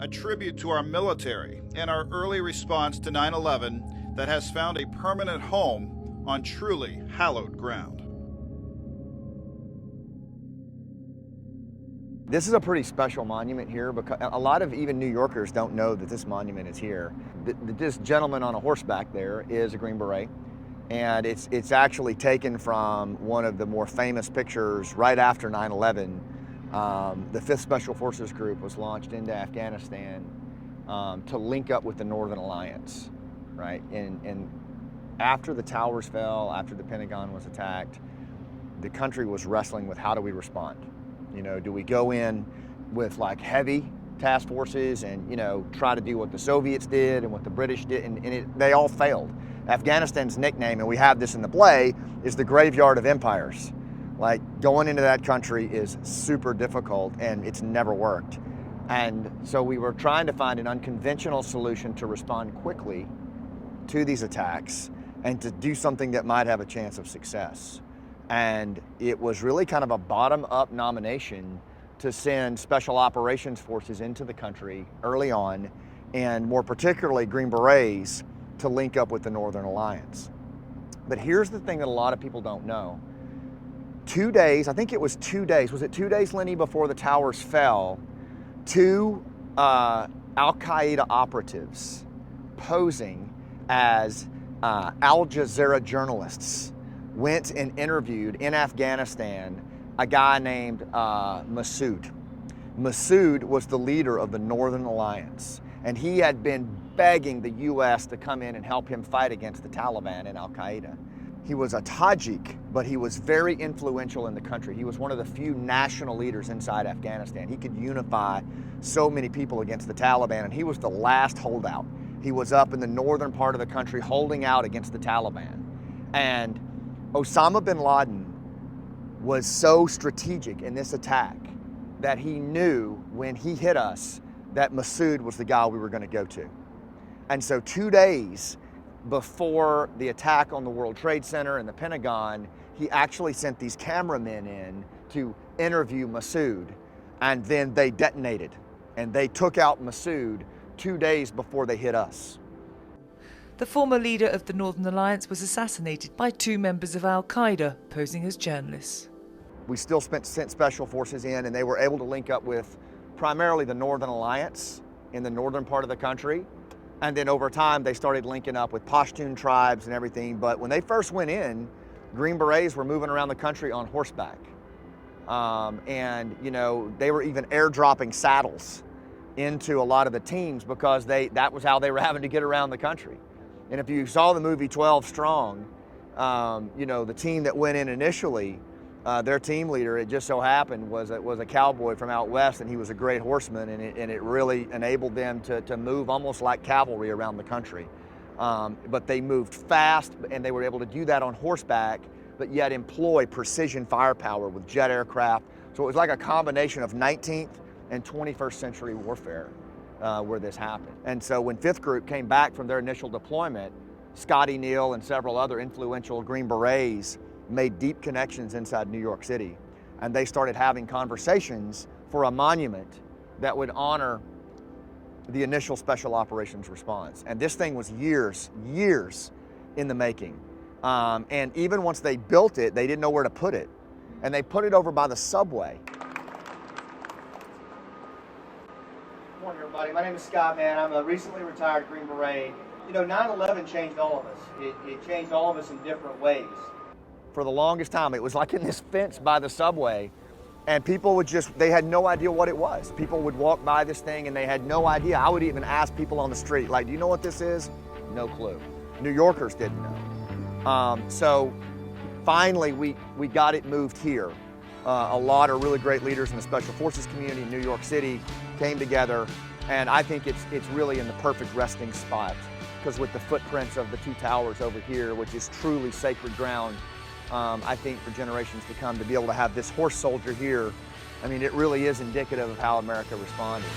a tribute to our military and our early response to 9/11 that has found a permanent home on truly hallowed ground. This is a pretty special monument here because a lot of even New Yorkers don't know that this monument is here. This gentleman on a horseback there is a Green Beret, and it's actually taken from one of the more famous pictures right after 9/11. The 5th Special Forces Group was launched into Afghanistan to link up with the Northern Alliance, right? And after the towers fell, after the Pentagon was attacked, the country was wrestling with how do we respond? You know, do we go in with like heavy task forces and, you know, try to do what the Soviets did and what the British did, and they all failed. Afghanistan's nickname, and we have this in the play, is the graveyard of empires. Like, going into that country is super difficult and it's never worked. And so we were trying to find an unconventional solution to respond quickly to these attacks and to do something that might have a chance of success. And it was really kind of a bottom-up nomination to send special operations forces into the country early on, and more particularly Green Berets, to link up with the Northern Alliance. But here's the thing that a lot of people don't know. 2 days, I think it was 2 days, was it 2 days, Lenny, before the towers fell, 2 Al-Qaeda operatives posing as Al Jazeera journalists went and interviewed in Afghanistan a guy named Masood. Masood was the leader of the Northern Alliance, and he had been begging the U.S. to come in and help him fight against the Taliban and Al-Qaeda. He was a Tajik, but he was very influential in the country. He was one of the few national leaders inside Afghanistan. He could unify so many people against the Taliban, and he was the last holdout. He was up in the northern part of the country holding out against the Taliban. And Osama bin Laden was so strategic in this attack that he knew when he hit us that Masood was the guy we were going to go to. And so 2 days before the attack on the World Trade Center and the Pentagon, he actually sent these cameramen in to interview Masood, and then they detonated and they took out Masood 2 days before they hit us. The former leader of the Northern Alliance was assassinated by 2 members of Al-Qaeda posing as journalists. We still sent special forces in, and they were able to link up with primarily the Northern Alliance in the northern part of the country. And then over time, they started linking up with Pashtun tribes and everything. But when they first went in, Green Berets were moving around the country on horseback. And, you know, they were even airdropping saddles into a lot of the teams because that was how they were having to get around the country. And if you saw the movie 12 Strong, you know, the team that went in initially, their team leader, it just so happened, was a cowboy from out west, and he was a great horseman, and it really enabled them to move almost like cavalry around the country. But they moved fast, and they were able to do that on horseback, but yet employ precision firepower with jet aircraft. So it was like a combination of 19th and 21st century warfare where this happened. And so when 5th Group came back from their initial deployment, Scotty Neal and several other influential Green Berets made deep connections inside New York City, and they started having conversations for a monument that would honor the initial special operations response. And this thing was years in the making. And even once they built it, they didn't know where to put it. And they put it over by the subway. Good morning, everybody. My name is Scott, man. I'm a recently retired Green Beret. You know, 9/11 changed all of us. It changed all of us in different ways. For the longest time, it was like in this fence by the subway, and people would they had no idea what it was. People would walk by this thing and they had no idea. I would even ask people on the street, like, do you know what this is? No clue. New Yorkers didn't know. So finally, we got it moved here. A lot of really great leaders in the Special Forces community in New York City came together, and I think it's really in the perfect resting spot, because with the footprints of the 2 towers over here, which is truly sacred ground, I think for generations to come, to be able to have this horse soldier here, I mean, it really is indicative of how America responded.